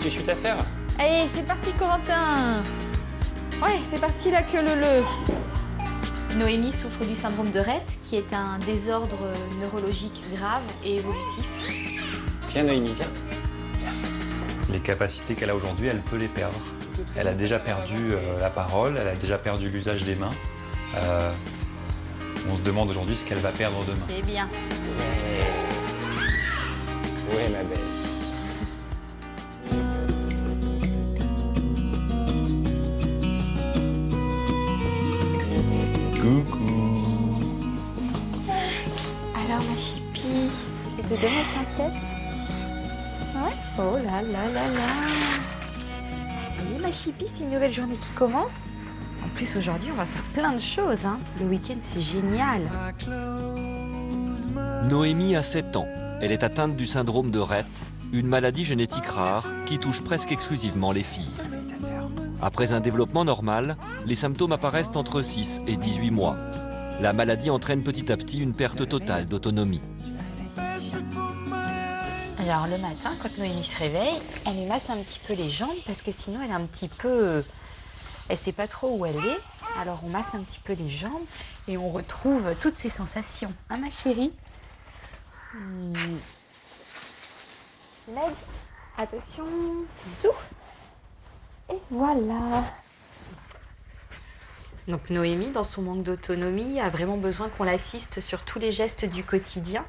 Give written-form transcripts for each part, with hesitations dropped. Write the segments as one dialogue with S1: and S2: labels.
S1: tu suis ta sœur?
S2: Allez, c'est parti, Corentin. Ouais, c'est parti, la queue leu. Noémie souffre du syndrome de Rett, qui est un désordre neurologique grave et évolutif.
S1: Viens, Noémie, viens.
S3: Les capacités qu'elle a aujourd'hui, elle peut les perdre. Elle a déjà perdu la parole, elle a déjà perdu l'usage des mains. On se demande aujourd'hui ce qu'elle va perdre demain.
S2: C'est bien.
S1: Ouais, ma belle.
S3: Coucou.
S2: Alors, ma chipie, je te donne la princesse? Ouais. Oh là là là là. Ça y est, ma chipie, c'est une nouvelle journée qui commence. En plus, aujourd'hui, on va faire plein de choses, hein. Le week-end, c'est génial.
S4: Noémie a 7 ans. Elle est atteinte du syndrome de Rett, une maladie génétique rare qui touche presque exclusivement les filles. Après un développement normal, les symptômes apparaissent entre 6 et 18 mois. La maladie entraîne petit à petit une perte totale d'autonomie.
S2: Alors, le matin, quand Noémie se réveille, on lui masse un petit peu les jambes parce que sinon, elle est un petit peu... Elle sait pas trop où elle est. Alors, on masse un petit peu les jambes et on retrouve toutes ses sensations. Hein, ma chérie? Legs, attention, zou. Et voilà. Donc Noémie, dans son manque d'autonomie, a vraiment besoin qu'on l'assiste sur tous les gestes du quotidien,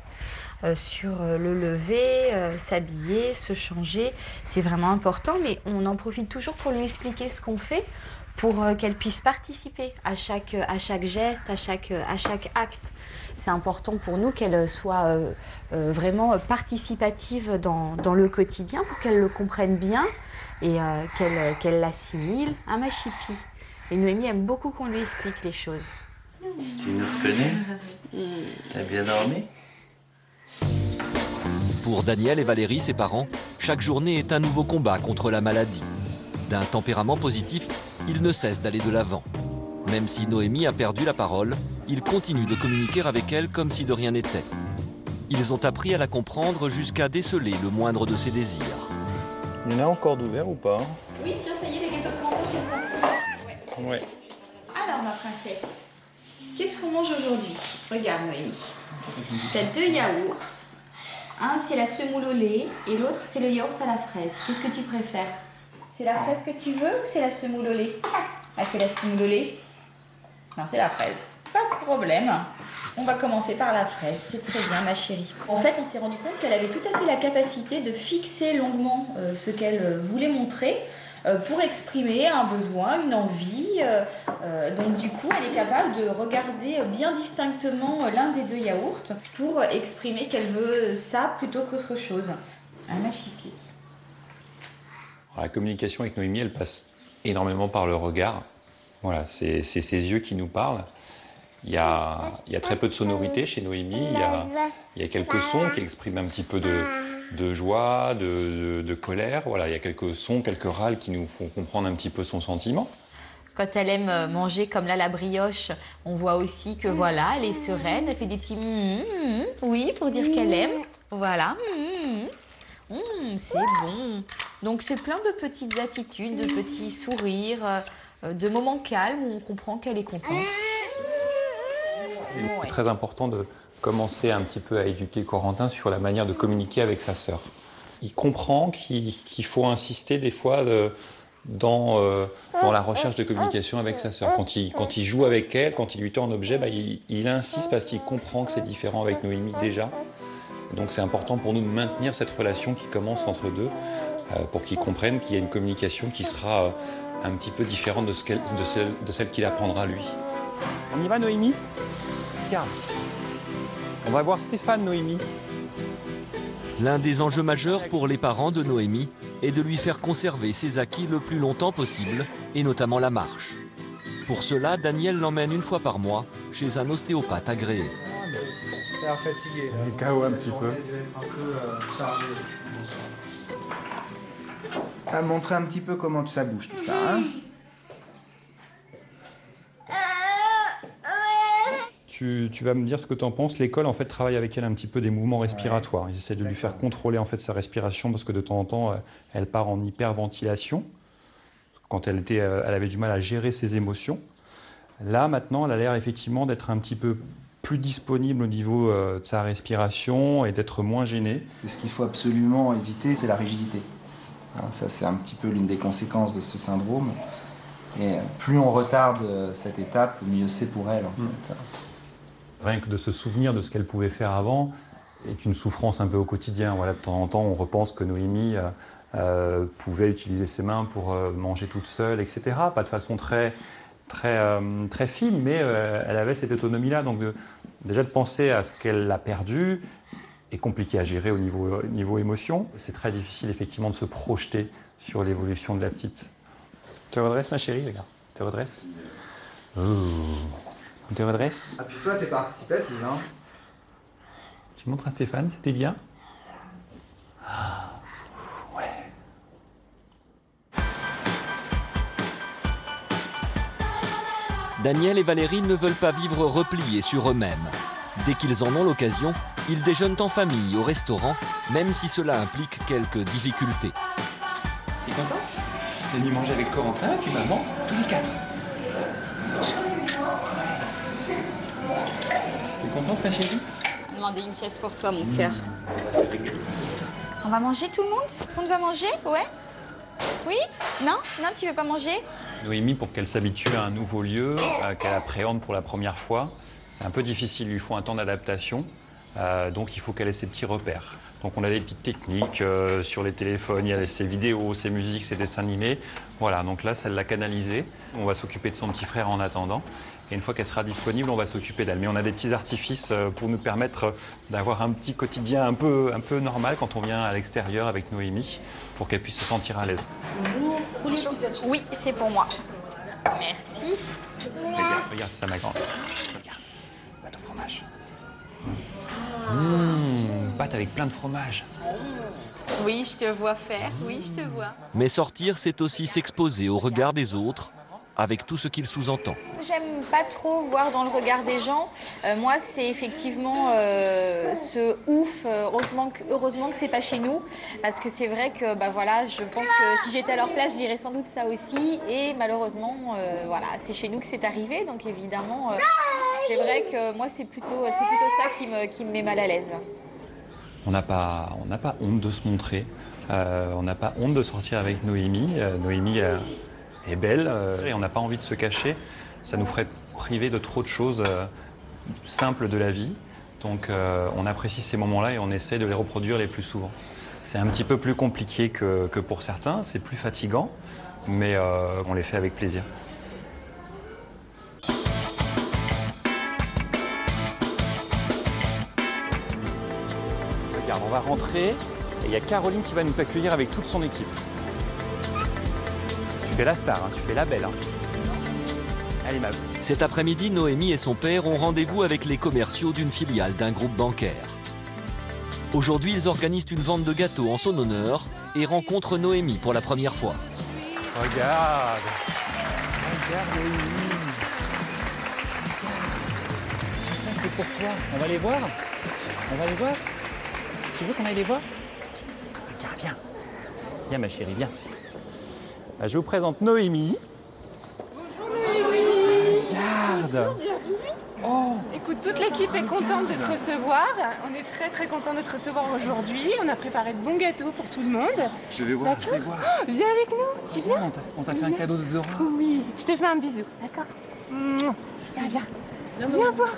S2: sur le lever, s'habiller, se changer. C'est vraiment important, mais on en profite toujours pour lui expliquer ce qu'on fait pour qu'elle puisse participer à chaque geste, à chaque acte. C'est important pour nous qu'elle soit vraiment participative dans le quotidien pour qu'elle le comprenne bien et qu'elle l'assimile. Hein, ma chipie? Et Noémie aime beaucoup qu'on lui explique les choses.
S5: Tu nous reconnais? T'as bien dormi?
S4: Pour Daniel et Valérie, ses parents, chaque journée est un nouveau combat contre la maladie. D'un tempérament positif, ils ne cessent d'aller de l'avant. Même si Noémie a perdu la parole, ils continuent de communiquer avec elle comme si de rien n'était. Ils ont appris à la comprendre jusqu'à déceler le moindre de ses désirs.
S3: Il y en a encore d'ouvert ou pas?
S2: Oui, tiens, ça y est, les gâteaux de Corentin chez ça.
S3: Ouais.
S2: Alors, ma princesse, qu'est-ce qu'on mange aujourd'hui? Regarde, Noémie. T'as 2 yaourts. Un, c'est la semoule au lait et l'autre, c'est le yaourt à la fraise. Qu'est-ce que tu préfères? C'est la fraise que tu veux ou c'est la semoule au lait? Ah, c'est la semoule au lait? Non, c'est la fraise. Pas de problème. On va commencer par la fraise. C'est très bien, ma chérie. En fait, on s'est rendu compte qu'elle avait tout à fait la capacité de fixer longuement ce qu'elle voulait montrer pour exprimer un besoin, une envie. Donc du coup, elle est capable de regarder bien distinctement l'un des 2 yaourts pour exprimer qu'elle veut ça plutôt qu'autre chose. Hein, ma chipie?
S3: La communication avec Noémie, elle passe énormément par le regard. Voilà, c'est ses yeux qui nous parlent. Il y a très peu de sonorité chez Noémie. Il y a quelques sons qui expriment un petit peu de joie, de colère. Voilà, il y a quelques sons, quelques râles qui nous font comprendre un petit peu son sentiment.
S2: Quand elle aime manger comme là la brioche, on voit aussi que voilà, elle est sereine, elle fait des petits oui, pour dire qu'elle aime. Voilà. C'est bon. Donc c'est plein de petites attitudes, de petits sourires, de moments calmes où on comprend qu'elle est contente.
S3: C'est très important de commencer un petit peu à éduquer Corentin sur la manière de communiquer avec sa sœur. Il comprend qu'il faut insister des fois dans la recherche de communication avec sa sœur. Quand il joue avec elle, quand il lui tend un objet, il insiste parce qu'il comprend que c'est différent avec Noémie déjà. Donc c'est important pour nous de maintenir cette relation qui commence entre deux pour qu'ils comprennent qu'il y a une communication qui sera un petit peu différente de celle qu'il apprendra lui.
S1: On y va, Noémie? Tiens, on va voir Stéphane, Noémie.
S4: L'un des enjeux majeurs pour les parents de Noémie est de lui faire conserver ses acquis le plus longtemps possible, et notamment la marche. Pour cela, Daniel l'emmène une fois par mois chez un ostéopathe agréé.
S6: Il est fatigué.
S3: Il est KO un petit peu.
S6: À montrer un petit peu comment ça bouge tout ça, hein?
S1: tu vas me dire ce que tu en penses. L'école, en fait, travaille avec elle un petit peu des mouvements respiratoires. Ils essaient de lui faire contrôler en fait, sa respiration parce que de temps en temps, elle part en hyperventilation. Quand elle avait du mal à gérer ses émotions. Là, maintenant, elle a l'air effectivement d'être un petit peu plus disponible au niveau de sa respiration et d'être moins gênée.
S6: Ce qu'il faut absolument éviter, c'est la rigidité. Ça, c'est un petit peu l'une des conséquences de ce syndrome. Et plus on retarde cette étape, mieux c'est pour elle. En fait.
S1: Rien que de se souvenir de ce qu'elle pouvait faire avant est une souffrance un peu au quotidien. Voilà, de temps en temps, on repense que Noémie pouvait utiliser ses mains pour manger toute seule, etc. Pas de façon très fine, mais elle avait cette autonomie-là. Donc déjà de penser à ce qu'elle a perdu est compliqué à gérer au niveau émotion. C'est très difficile effectivement de se projeter sur l'évolution de la petite. Te redresse ma chérie, regarde. Te redresse. Te redresse.
S6: Ah, puis toi, t'es participative, hein.
S1: Tu montres à Stéphane, c'était bien?
S4: Daniel et Valérie ne veulent pas vivre repliés sur eux-mêmes. Dès qu'ils en ont l'occasion, ils déjeunent en famille au restaurant, même si cela implique quelques difficultés.
S1: T'es contente? On est venu manger avec Corentin, puis maman, tous les 4. T'es contente, ma chérie?
S2: Demander une chaise pour toi, mon cœur.
S1: C'est réglé.
S2: On va manger tout le monde? Tout le monde va manger? Ouais? Oui? Non? Non, tu veux pas manger?
S1: Noémie, pour qu'elle s'habitue à un nouveau lieu, qu'elle appréhende pour la première fois, c'est un peu difficile, il lui faut un temps d'adaptation, donc il faut qu'elle ait ses petits repères. Donc on a des petites techniques sur les téléphones, il y a ses vidéos, ses musiques, ses dessins animés. Voilà, donc là, celle l'a canalisée. On va s'occuper de son petit frère en attendant. Et une fois qu'elle sera disponible, on va s'occuper d'elle. Mais on a des petits artifices pour nous permettre d'avoir un petit quotidien un peu normal quand on vient à l'extérieur avec Noémie, pour qu'elle puisse se sentir à l'aise.
S2: Bonjour. Oui, c'est pour moi. Merci.
S1: Regarde ça, ma grande. Regarde, pâte au fromage. Pâte avec plein de fromage.
S2: Oui, je te vois faire. Oui, je te vois.
S4: Mais sortir, c'est aussi s'exposer au regard des autres, avec tout ce qu'il sous-entend.
S2: J'aime pas trop voir dans le regard des gens. Moi, c'est effectivement ce ouf. Heureusement que c'est pas chez nous, parce que c'est vrai que voilà, je pense que si j'étais à leur place, je dirais sans doute ça aussi. Et malheureusement, voilà, c'est chez nous que c'est arrivé. Donc évidemment, c'est vrai que moi, c'est plutôt ça qui me met mal à l'aise.
S1: On n'a pas honte de se montrer. On n'a pas honte de sortir avec Noémie. Noémie est belle et on n'a pas envie de se cacher. Ça nous ferait priver de trop de choses simples de la vie. Donc on apprécie ces moments-là et on essaie de les reproduire les plus souvent. C'est un petit peu plus compliqué que pour certains, c'est plus fatigant, mais on les fait avec plaisir. Regarde, on va rentrer et il y a Caroline qui va nous accueillir avec toute son équipe. Tu fais la star, hein, tu fais la belle. Hein. Allez, ma...
S4: Cet après-midi, Noémie et son père ont rendez-vous avec les commerciaux d'une filiale d'un groupe bancaire. Aujourd'hui, ils organisent une vente de gâteaux en son honneur et rencontrent Noémie pour la première fois.
S1: Regarde Noémie. Tout ça, c'est pour toi. On va les voir? On va les voir? Tu veux qu'on aille les voir? Regarde, viens. Viens, ma chérie, viens. Je vous présente Noémie.
S7: Bonjour Noémie.
S1: Regarde. Oh.
S7: Écoute, toute l'équipe est contente de te recevoir. On est très content de te recevoir aujourd'hui. On a préparé de bons gâteaux pour tout le monde.
S1: Je vais voir, je vais voir.
S7: Oh, viens avec nous, tu viens?
S1: On t'a fait un cadeau de Dora.
S7: Oui, je te fais un bisou, d'accord? Viens. Viens voir.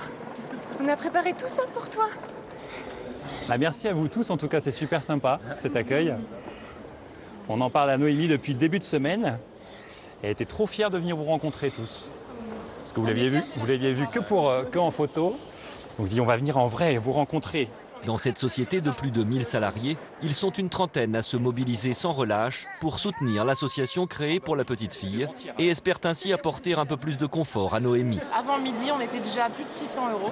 S7: On a préparé tout ça pour toi.
S1: Merci à vous tous, en tout cas c'est super sympa cet accueil. On en parle à Noémie depuis le début de semaine. Elle était trop fière de venir vous rencontrer tous. Parce que vous l'aviez vu que en photo. Donc je dis on va venir en vrai et vous rencontrer.
S4: Dans cette société de plus de 1000 salariés, ils sont une trentaine à se mobiliser sans relâche pour soutenir l'association créée pour la petite fille et espèrent ainsi apporter un peu plus de confort à Noémie.
S7: Avant midi, on était déjà à plus de 600 €.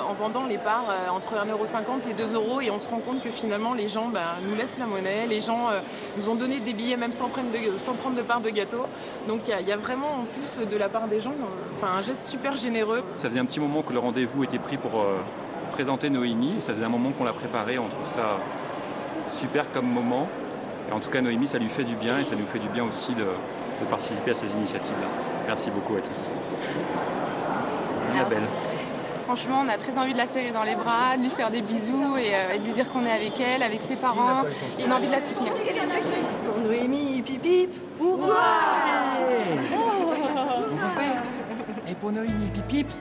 S7: en vendant les parts entre 1,50 € et 2 € et on se rend compte que finalement les gens nous laissent la monnaie, les gens nous ont donné des billets même sans prendre de part de gâteau. Donc il y a vraiment en plus de la part des gens un geste super généreux.
S3: Ça faisait un petit moment que le rendez-vous était pris pour présenter Noémie, et ça faisait un moment qu'on l'a préparé, on trouve ça super comme moment. Et en tout cas Noémie, ça lui fait du bien et ça nous fait du bien aussi de participer à ces initiatives-là. Merci beaucoup à tous. Annabelle.
S7: Franchement, on a très envie de la serrer dans les bras, de lui faire des bisous et de lui dire qu'on est avec elle, avec ses parents. Et on a envie de la soutenir.
S8: Pour Noémie, pip pip.
S3: Et pour Noémie, pip pip.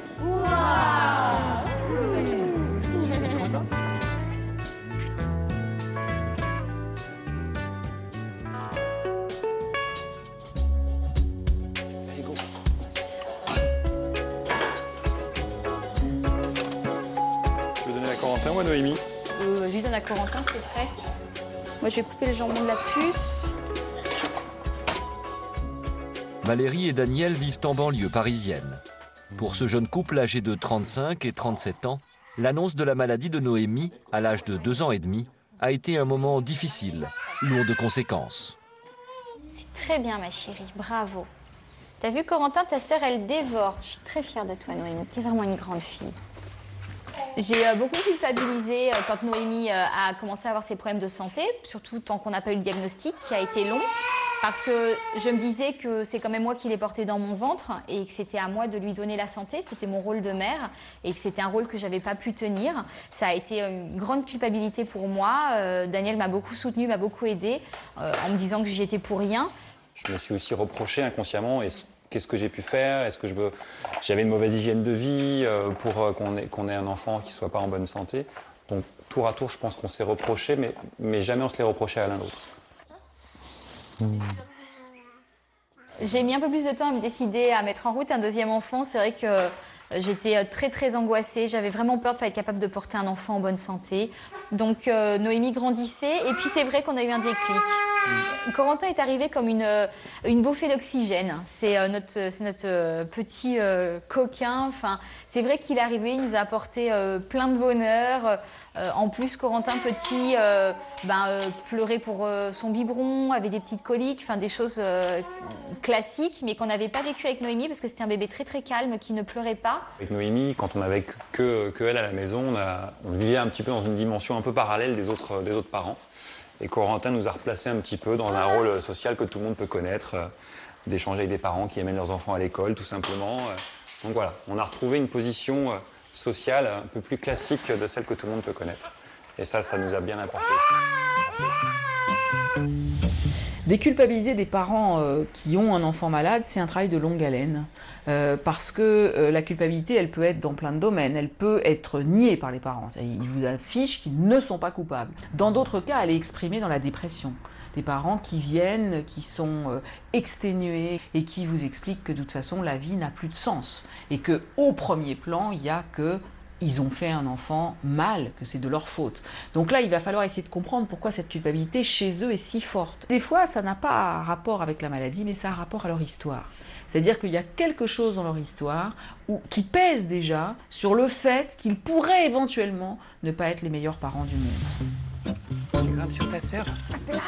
S3: Corentin ou à Noémie?
S2: Je lui donne à Corentin, c'est prêt. Moi, je vais couper le jambon de la puce.
S4: Valérie et Daniel vivent en banlieue parisienne. Pour ce jeune couple âgé de 35 et 37 ans, l'annonce de la maladie de Noémie, à l'âge de 2 ans et demi, a été un moment difficile, lourd de conséquences.
S2: C'est très bien, ma chérie, bravo. T'as vu, Corentin, ta sœur, elle dévore. Je suis très fière de toi, Noémie. T'es vraiment une grande fille. J'ai beaucoup culpabilisé quand Noémie a commencé à avoir ses problèmes de santé, surtout tant qu'on n'a pas eu le diagnostic, qui a été long, parce que je me disais que c'est quand même moi qui l'ai porté dans mon ventre et que c'était à moi de lui donner la santé, c'était mon rôle de mère et que c'était un rôle que j'avais pas pu tenir. Ça a été une grande culpabilité pour moi. Daniel m'a beaucoup soutenue, m'a beaucoup aidée en me disant que j'y étais pour rien.
S3: Je me suis aussi reproché inconsciemment qu'est-ce que j'ai pu faire? Est-ce que j'avais une mauvaise hygiène de vie pour qu'on ait un enfant qui ne soit pas en bonne santé? Donc, tour à tour, je pense qu'on s'est reproché, mais jamais on se l'est reproché à l'un l'autre.
S2: J'ai mis un peu plus de temps à me décider à mettre en route un deuxième enfant. C'est vrai que j'étais très angoissée. J'avais vraiment peur de ne pas être capable de porter un enfant en bonne santé. Donc, Noémie grandissait. Et puis, c'est vrai qu'on a eu un déclic. Corentin est arrivé comme une bouffée d'oxygène. C'est notre petit coquin. Enfin, c'est vrai qu'il est arrivé, il nous a apporté plein de bonheur. En plus, Corentin petit pleurait pour son biberon, avait des petites coliques, enfin des choses classiques, mais qu'on n'avait pas vécu avec Noémie parce que c'était un bébé très calme qui ne pleurait pas.
S3: Avec Noémie, quand on avait que elle à la maison, on vivait un petit peu dans une dimension un peu parallèle des autres parents. Et Corentin nous a replacés un petit peu dans un rôle social que tout le monde peut connaître, d'échanger avec des parents qui amènent leurs enfants à l'école, tout simplement. Donc voilà, on a retrouvé une position sociale un peu plus classique de celle que tout le monde peut connaître. Et ça nous a bien apporté aussi.
S9: Déculpabiliser des parents qui ont un enfant malade, c'est un travail de longue haleine. Parce que la culpabilité, elle peut être dans plein de domaines. Elle peut être niée par les parents. Ils vous affichent qu'ils ne sont pas coupables. Dans d'autres cas, elle est exprimée dans la dépression. Des parents qui viennent, qui sont exténués et qui vous expliquent que de toute façon, la vie n'a plus de sens. Et qu'au premier plan, il n'y a que ils ont fait un enfant mal, que c'est de leur faute. Donc là, il va falloir essayer de comprendre pourquoi cette culpabilité chez eux est si forte. Des fois, ça n'a pas rapport avec la maladie, mais ça a rapport à leur histoire. C'est-à-dire qu'il y a quelque chose dans leur histoire qui pèse déjà sur le fait qu'ils pourraient éventuellement ne pas être les meilleurs parents du monde.
S3: Tu grimpes sur ta sœur?
S2: Hop là,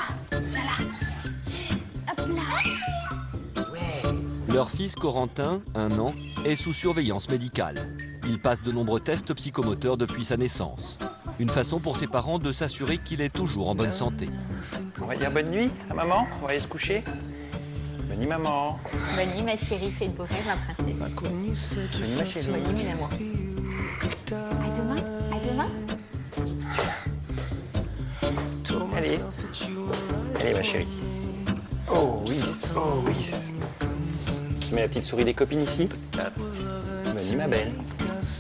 S2: hop là.
S4: Ouais. Leur fils Corentin, 1 an, est sous surveillance médicale. Il passe de nombreux tests psychomoteurs depuis sa naissance. Une façon pour ses parents de s'assurer qu'il est toujours en bonne santé.
S3: On va dire bonne nuit à maman, on va aller se coucher. Bonne nuit maman.
S2: Bonne nuit ma chérie, fais de beaux rêves ma princesse.
S3: Bonne nuit ma chérie.
S2: Bonne nuit mon amour. À demain, à demain.
S3: Allez ma chérie. Oh oui, oh oui. Tu mets la petite souris des copines ici. Bonne nuit ma belle.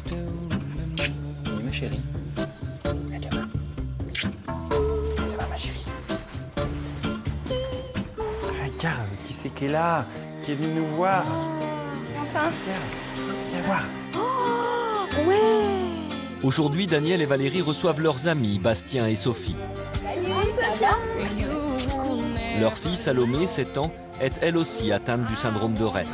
S3: Bonne nuit ma chérie. À demain. À demain ma chérie. Regarde, qui c'est qui est là? Qui est venu nous voir? Regarde, viens voir.
S8: Oh, ouais.
S4: Aujourd'hui, Daniel et Valérie reçoivent leurs amis, Bastien et Sophie. Leur fille, Salomé, 7 ans, est elle aussi atteinte du syndrome de Rett.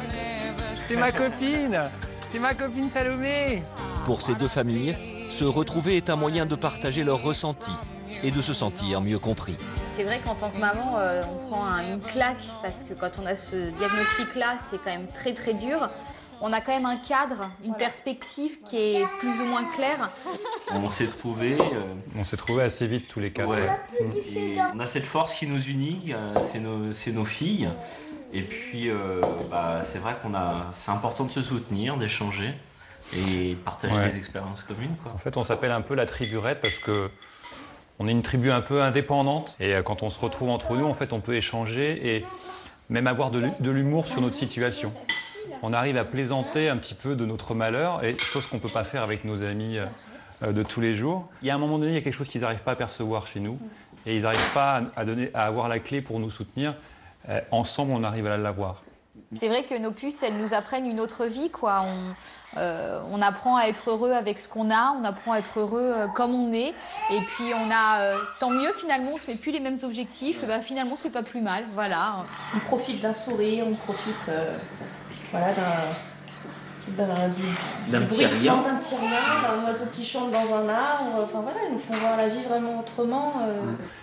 S10: C'est ma copine Salomé.
S4: Pour ces deux familles, se retrouver est un moyen de partager leurs ressentis et de se sentir mieux compris.
S2: C'est vrai qu'en tant que maman, on prend une claque parce que quand on a ce diagnostic-là, c'est quand même très très dur. On a quand même un cadre, une perspective qui est plus ou moins claire.
S5: On s'est trouvés.
S1: On s'est trouvés assez vite tous les quatre.
S5: Ouais. Et on a cette force qui nous unit, c'est nos filles. Et puis, c'est vrai c'est important de se soutenir, d'échanger et partager des expériences communes, quoi.
S1: En fait, on s'appelle un peu la triburette parce que on est une tribu un peu indépendante. Et quand on se retrouve entre nous, en fait, on peut échanger et même avoir de l'humour sur notre situation. On arrive à plaisanter un petit peu de notre malheur, et chose qu'on ne peut pas faire avec nos amis de tous les jours. Il y a un moment donné, il y a quelque chose qu'ils n'arrivent pas à percevoir chez nous, et ils n'arrivent pas à avoir la clé pour nous soutenir. Ensemble, on arrive à l'avoir.
S2: C'est vrai que nos puces, elles nous apprennent une autre vie, quoi. On apprend à être heureux avec ce qu'on a, on apprend à être heureux comme on est. Et puis on a, tant mieux finalement, on se met plus les mêmes objectifs. Et ben, finalement, c'est pas plus mal, voilà.
S10: On profite d'un sourire, on profite d'un
S5: petit rien,
S10: d'un oiseau qui chante dans un arbre. Enfin voilà, ils nous font voir la vie vraiment autrement.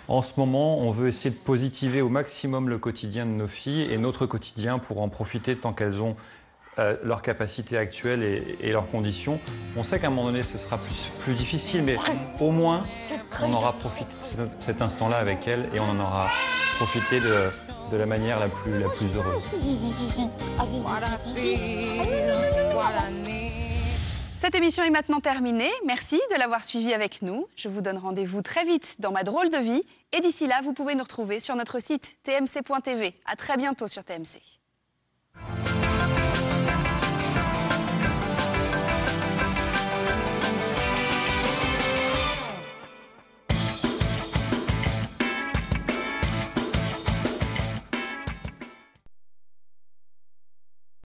S1: En ce moment, on veut essayer de positiver au maximum le quotidien de nos filles et notre quotidien pour en profiter tant qu'elles ont leurs capacités actuelles et leurs conditions. On sait qu'à un moment donné, ce sera plus difficile, mais au moins, on aura profité de cet instant-là avec elles et on en aura profité de la manière la plus heureuse.
S11: Cette émission est maintenant terminée. merci de l'avoir suivie avec nous. Je vous donne rendez-vous très vite dans Ma drôle de vie. Et d'ici là, vous pouvez nous retrouver sur notre site tmc.tv. À très bientôt sur TMC.